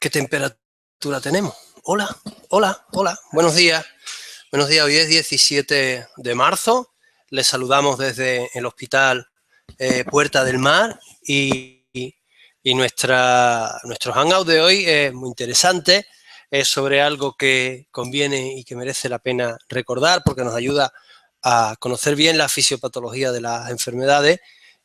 ¿Qué temperatura tenemos? Hola, hola, hola. Buenos días. Buenos días. Hoy es 17 de marzo. Les saludamos desde el Hospital Puerta del Mar y nuestro hangout de hoy es muy interesante. Es sobre algo que conviene y que merece la pena recordar porque nos ayuda a conocer bien la fisiopatología de las enfermedades.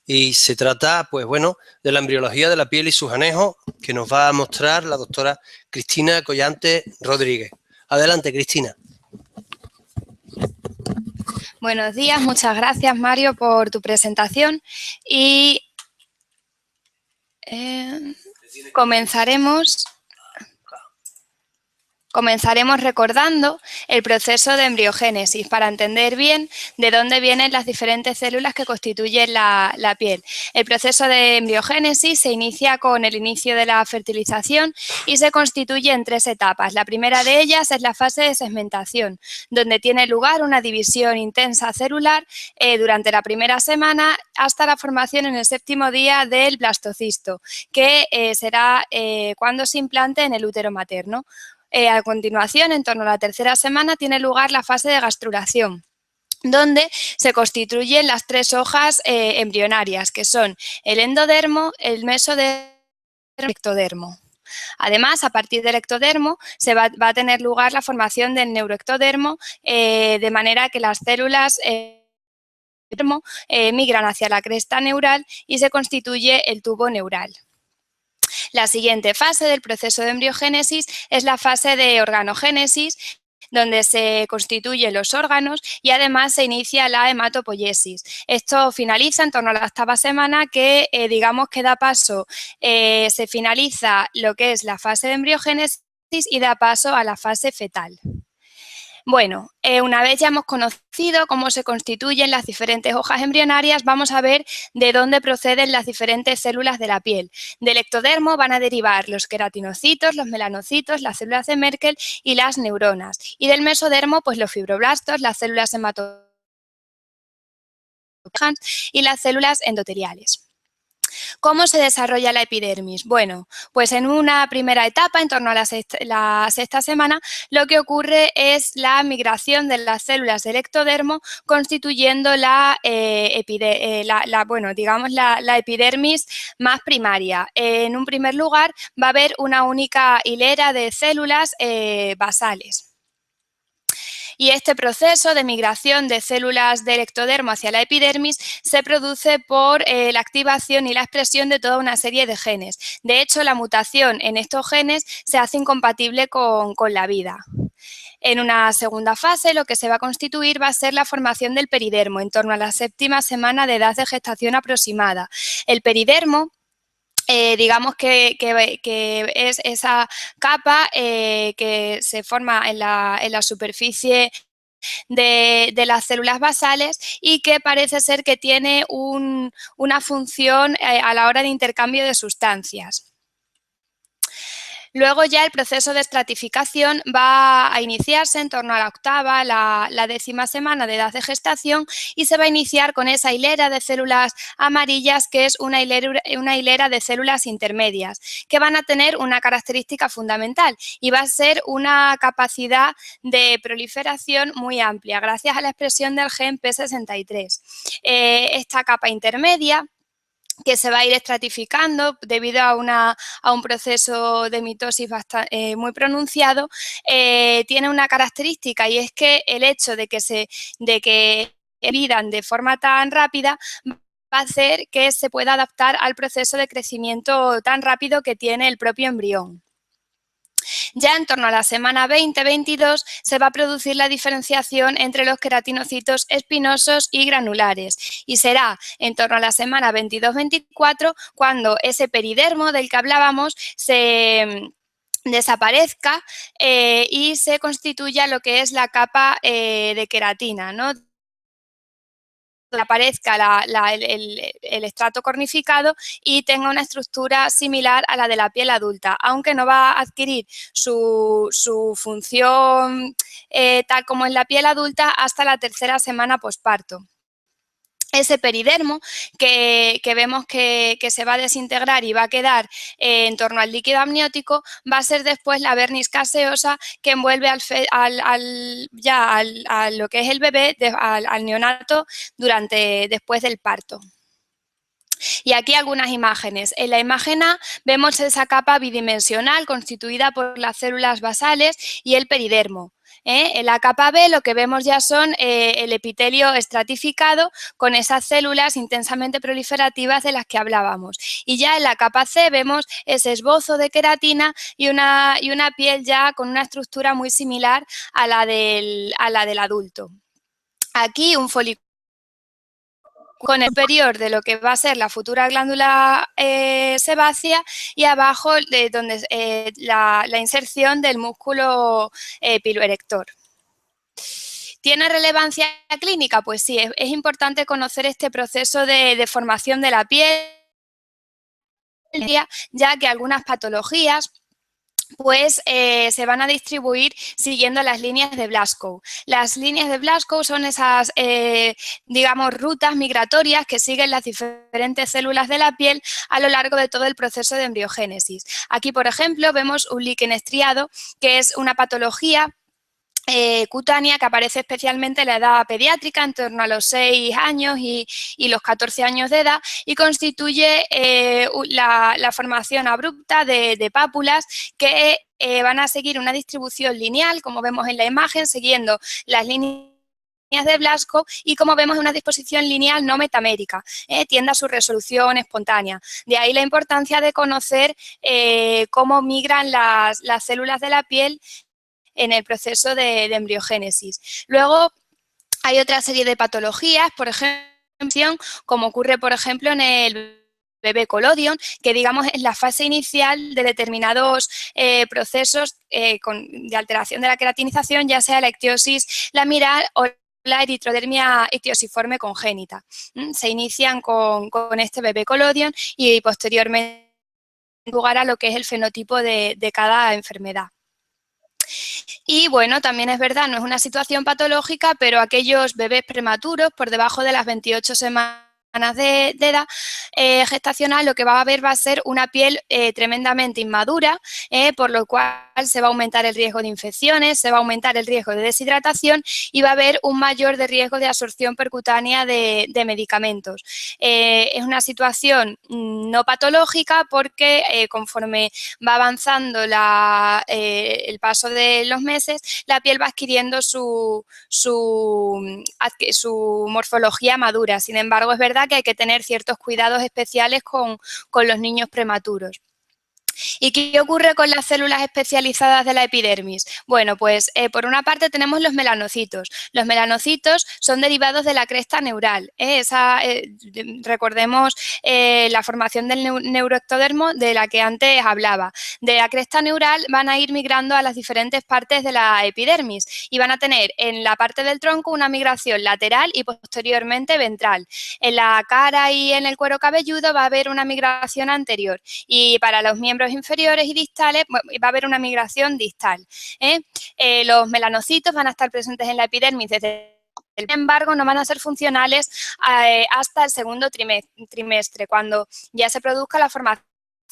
Y se trata, pues bueno, de la embriología de la piel y sus anejos, que nos va a mostrar la doctora Cristina Collante Rodríguez. Adelante, Cristina. Buenos días, muchas gracias, Mario, por tu presentación y comenzaremos recordando el proceso de embriogénesis para entender bien de dónde vienen las diferentes células que constituyen la piel. El proceso de embriogénesis se inicia con el inicio de la fertilización y se constituye en 3 etapas. La primera de ellas es la fase de segmentación, donde tiene lugar una división intensa celular durante la primera semana hasta la formación en el 7º día del blastocisto, que será cuando se implante en el útero materno. A continuación, en torno a la 3ª semana, tiene lugar la fase de gastrulación, donde se constituyen las 3 hojas embrionarias, que son el endodermo, el mesodermo y el ectodermo. Además, a partir del ectodermo se va a tener lugar la formación del neuroectodermo, de manera que las células migran hacia la cresta neural y se constituye el tubo neural. La siguiente fase del proceso de embriogénesis es la fase de organogénesis, donde se constituyen los órganos y además se inicia la hematopoiesis. Esto finaliza en torno a la 8ª semana, que digamos que da paso, se finaliza lo que es la fase de embriogénesis y da paso a la fase fetal. Bueno, una vez ya hemos conocido cómo se constituyen las diferentes hojas embrionarias, vamos a ver de dónde proceden las diferentes células de la piel. Del ectodermo van a derivar los queratinocitos, los melanocitos, las células de Merkel y las neuronas. Y del mesodermo, pues los fibroblastos, las células hematopoieticas y las células endoteliales. ¿Cómo se desarrolla la epidermis? Bueno, pues en una primera etapa, en torno a la 6ª semana, lo que ocurre es la migración de las células del ectodermo constituyendo la epidermis más primaria. En un primer lugar va a haber una única hilera de células basales. Y este proceso de migración de células del ectodermo hacia la epidermis se produce por la activación y la expresión de toda una serie de genes. De hecho, la mutación en estos genes se hace incompatible con la vida. En una segunda fase, lo que se va a constituir va a ser la formación del peridermo, en torno a la 7ª semana de edad de gestación aproximada. El peridermo, digamos que es esa capa que se forma en la superficie de las células basales y que parece ser que tiene una función a la hora de intercambio de sustancias. Luego ya el proceso de estratificación va a iniciarse en torno a la 8ª, la 10ª semana de edad de gestación y se va a iniciar con esa hilera de células amarillas, que es una hilera de células intermedias, que van a tener una característica fundamental y va a ser una capacidad de proliferación muy amplia gracias a la expresión del gen P63. Esta capa intermedia, que se va a ir estratificando debido a un proceso de mitosis muy pronunciado, tiene una característica, y es que el hecho de que dividan de forma tan rápida va a hacer que se pueda adaptar al proceso de crecimiento tan rápido que tiene el propio embrión. Ya en torno a la semana 20-22 se va a producir la diferenciación entre los queratinocitos espinosos y granulares, y será en torno a la semana 22-24 cuando ese peridermo del que hablábamos se desaparezca y se constituya lo que es la capa de queratina, ¿no? Aparezca el estrato cornificado y tenga una estructura similar a la de la piel adulta, aunque no va a adquirir su función tal como en la piel adulta hasta la 3ª semana posparto. ese peridermo que vemos que se va a desintegrar y va a quedar en torno al líquido amniótico, va a ser después la vernis caseosa que envuelve a lo que es el bebé, al neonato, después del parto. Y aquí algunas imágenes. En la imagen A vemos esa capa bidimensional constituida por las células basales y el peridermo. En la capa B lo que vemos ya son el epitelio estratificado con esas células intensamente proliferativas de las que hablábamos. Y ya en la capa C vemos ese esbozo de queratina y una piel ya con una estructura muy similar a la del adulto. Aquí un folículo con el superior de lo que va a ser la futura glándula sebácea y abajo la inserción del músculo piloerector. ¿Tiene relevancia clínica? Pues sí, es importante conocer este proceso de deformación de la piel, ya que algunas patologías pues se van a distribuir siguiendo las líneas de Blaschko. Las líneas de Blaschko son esas, digamos, rutas migratorias que siguen las diferentes células de la piel a lo largo de todo el proceso de embriogénesis. Aquí, por ejemplo, vemos un líquen estriado, que es una patología cutánea que aparece especialmente en la edad pediátrica, en torno a los 6 años y los 14 años de edad, y constituye la formación abrupta de pápulas que van a seguir una distribución lineal, como vemos en la imagen, siguiendo las líneas de Blaschko y como vemos en una disposición lineal no metamérica, tiende a su resolución espontánea. De ahí la importancia de conocer cómo migran las células de la piel en el proceso de embriogénesis. Luego hay otra serie de patologías, por ejemplo, como ocurre, por ejemplo, en el bebé collodion, que digamos es la fase inicial de determinados procesos de alteración de la queratinización, ya sea la ictiosis laminar o la eritrodermia ictiosiforme congénita. Se inician con este bebé collodion y posteriormente lugar a lo que es el fenotipo de cada enfermedad. Y bueno, también es verdad, no es una situación patológica, pero aquellos bebés prematuros por debajo de las 28 semanas de edad gestacional, lo que va a haber va a ser una piel tremendamente inmadura, por lo cual se va a aumentar el riesgo de infecciones, se va a aumentar el riesgo de deshidratación y va a haber un mayor de riesgo de absorción percutánea de medicamentos. Es una situación no patológica porque conforme va avanzando el paso de los meses, la piel va adquiriendo su morfología madura. Sin embargo, es verdad que hay que tener ciertos cuidados especiales con los niños prematuros. ¿Y qué ocurre con las células especializadas de la epidermis? Bueno, pues por una parte tenemos los melanocitos. Los melanocitos son derivados de la cresta neural. Recordemos la formación del neuroectodermo de la que antes hablaba. De la cresta neural van a ir migrando a las diferentes partes de la epidermis y van a tener en la parte del tronco una migración lateral y posteriormente ventral. En la cara y en el cuero cabelludo va a haber una migración anterior y para los miembros inferiores y distales va a haber una migración distal. Los melanocitos van a estar presentes en la epidermis sin embargo, no van a ser funcionales hasta el segundo trimestre, cuando ya se produzca la formación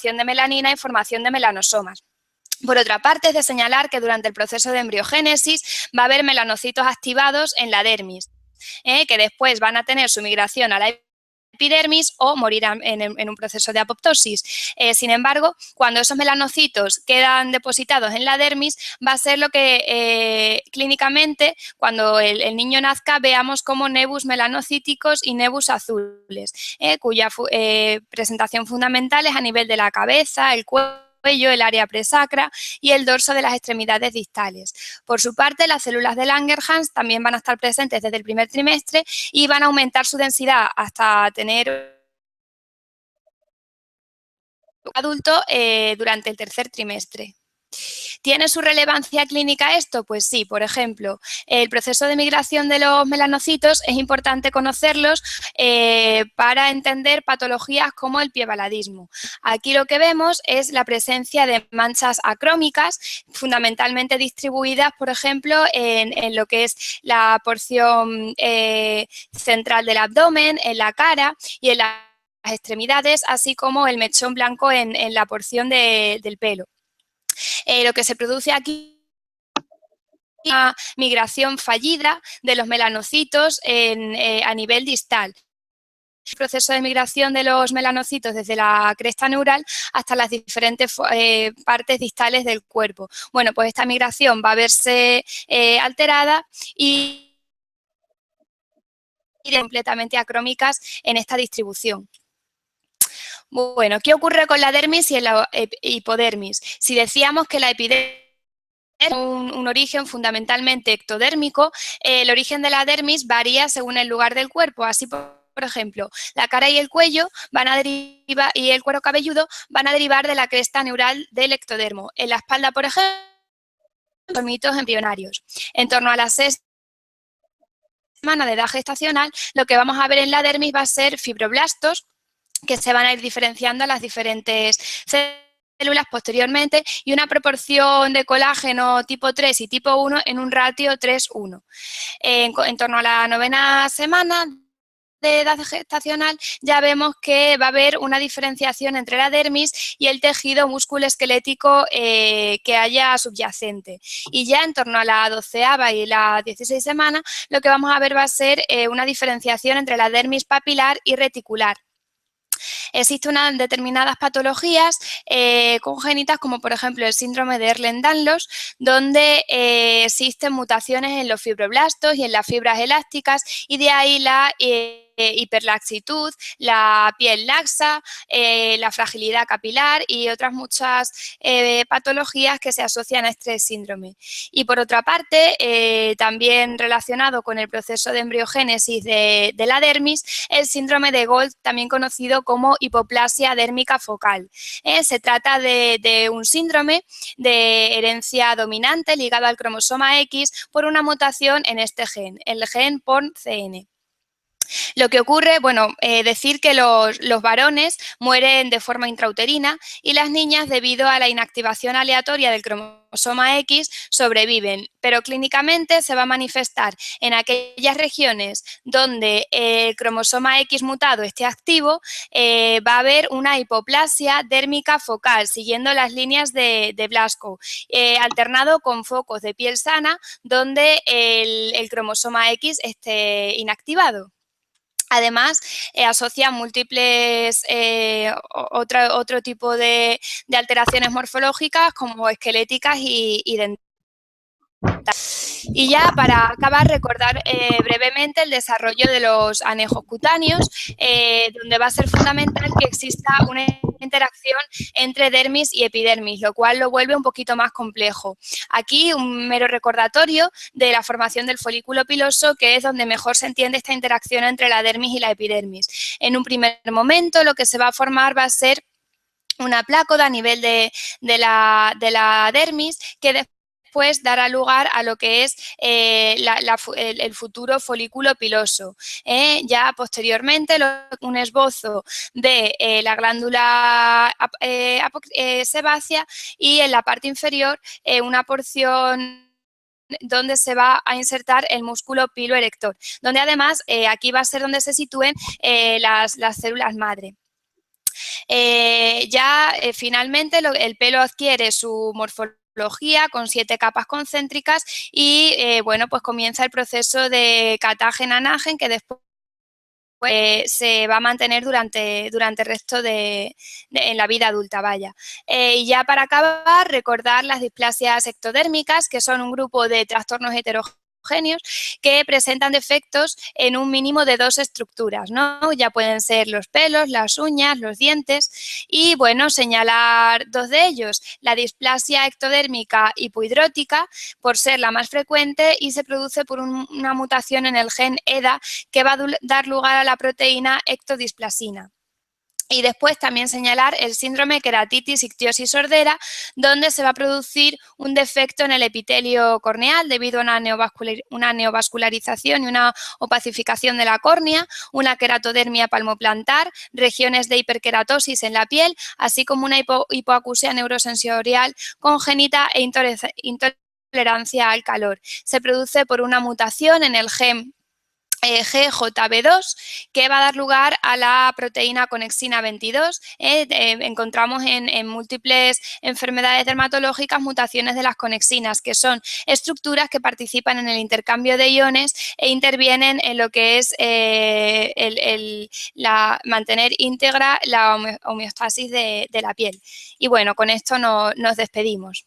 de melanina y formación de melanosomas. Por otra parte, es de señalar que durante el proceso de embriogénesis va a haber melanocitos activados en la dermis, que después van a tener su migración a la epidermis o morirán en un proceso de apoptosis. Sin embargo, cuando esos melanocitos quedan depositados en la dermis, va a ser lo que clínicamente, cuando el niño nazca, veamos como nebus melanocíticos y nebus azules, cuya presentación fundamental es a nivel de la cabeza, el cuello, el área presacra y el dorso de las extremidades distales. Por su parte, las células de Langerhans también van a estar presentes desde el primer trimestre y van a aumentar su densidad hasta tener adulto durante el tercer trimestre. ¿Tiene su relevancia clínica esto? Pues sí, por ejemplo, el proceso de migración de los melanocitos es importante conocerlos para entender patologías como el pievaladismo. Aquí lo que vemos es la presencia de manchas acrómicas, fundamentalmente distribuidas, por ejemplo, en lo que es la porción central del abdomen, en la cara y en las extremidades, así como el mechón blanco en la porción del pelo. Lo que se produce aquí es una migración fallida de los melanocitos a nivel distal. El proceso de migración de los melanocitos desde la cresta neural hasta las diferentes partes distales del cuerpo. Bueno, pues esta migración va a verse alterada y completamente acrómicas en esta distribución. Bueno, ¿qué ocurre con la dermis y la hipodermis? Si decíamos que la epidermis tiene un origen fundamentalmente ectodérmico, el origen de la dermis varía según el lugar del cuerpo. Así, por ejemplo, la cara y el cuello van a derivar, y el cuero cabelludo van a derivar de la cresta neural del ectodermo. En la espalda, por ejemplo, los mitos embrionarios. En torno a la sexta semana de edad gestacional, lo que vamos a ver en la dermis va a ser fibroblastos, que se van a ir diferenciando a las diferentes células posteriormente, y una proporción de colágeno tipo 3 y tipo 1 en un ratio 3:1. En torno a la 9ª semana de edad gestacional ya vemos que va a haber una diferenciación entre la dermis y el tejido musculoesquelético que haya subyacente. Y ya en torno a la 12ª y la 16 semana lo que vamos a ver va a ser una diferenciación entre la dermis papilar y reticular. Existen unas determinadas patologías congénitas, como por ejemplo el síndrome de Ehlers-Danlos, donde existen mutaciones en los fibroblastos y en las fibras elásticas, y de ahí la hiperlaxitud, la piel laxa, la fragilidad capilar y otras muchas patologías que se asocian a este síndrome. Y por otra parte, también relacionado con el proceso de embriogénesis de la dermis, el síndrome de Gold, también conocido como hipoplasia dérmica focal. Se trata de un síndrome de herencia dominante ligado al cromosoma X por una mutación en este gen, el gen PORN-CN. Lo que ocurre, bueno, decir que los varones mueren de forma intrauterina y las niñas, debido a la inactivación aleatoria del cromosoma X, sobreviven, pero clínicamente se va a manifestar en aquellas regiones donde el cromosoma X mutado esté activo. Va a haber una hipoplasia dérmica focal, siguiendo las líneas de Blaschko, alternado con focos de piel sana donde el cromosoma X esté inactivado. Además, asocia múltiples otro tipo de alteraciones morfológicas como esqueléticas y dentales. Y ya para acabar, recordar brevemente el desarrollo de los anejos cutáneos, donde va a ser fundamental que exista una interacción entre dermis y epidermis, lo cual lo vuelve un poquito más complejo. Aquí un mero recordatorio de la formación del folículo piloso, que es donde mejor se entiende esta interacción entre la dermis y la epidermis. En un primer momento lo que se va a formar va a ser una plácoda a nivel de la dermis, que después dará lugar a lo que es el futuro folículo piloso. Ya posteriormente un esbozo de la glándula sebácea, y en la parte inferior una porción donde se va a insertar el músculo piloerector, donde además aquí va a ser donde se sitúen las células madre. Finalmente el pelo adquiere su morfología con 7 capas concéntricas y bueno, pues comienza el proceso de catágen-anagen, que después se va a mantener durante el resto en la vida adulta, vaya. Y ya para acabar, recordar las displasias ectodérmicas, que son un grupo de trastornos heterogéneos que presentan defectos en un mínimo de 2 estructuras, ¿no? Ya pueden ser los pelos, las uñas, los dientes, y bueno, señalar 2 de ellos: la displasia ectodérmica hipohidrótica, por ser la más frecuente, y se produce por una mutación en el gen EDA que va a dar lugar a la proteína ectodisplasina. Y después también señalar el síndrome de queratitis ictiosis sordera, donde se va a producir un defecto en el epitelio corneal debido a una neovascularización y una opacificación de la córnea, una queratodermia palmoplantar, regiones de hiperkeratosis en la piel, así como una hipoacusia neurosensorial congénita e intolerancia al calor. Se produce por una mutación en el gen GJB2, que va a dar lugar a la proteína conexina 22. Encontramos en múltiples enfermedades dermatológicas mutaciones de las conexinas, que son estructuras que participan en el intercambio de iones e intervienen en lo que es mantener íntegra la homeostasis de la piel. Y bueno, con esto nos despedimos.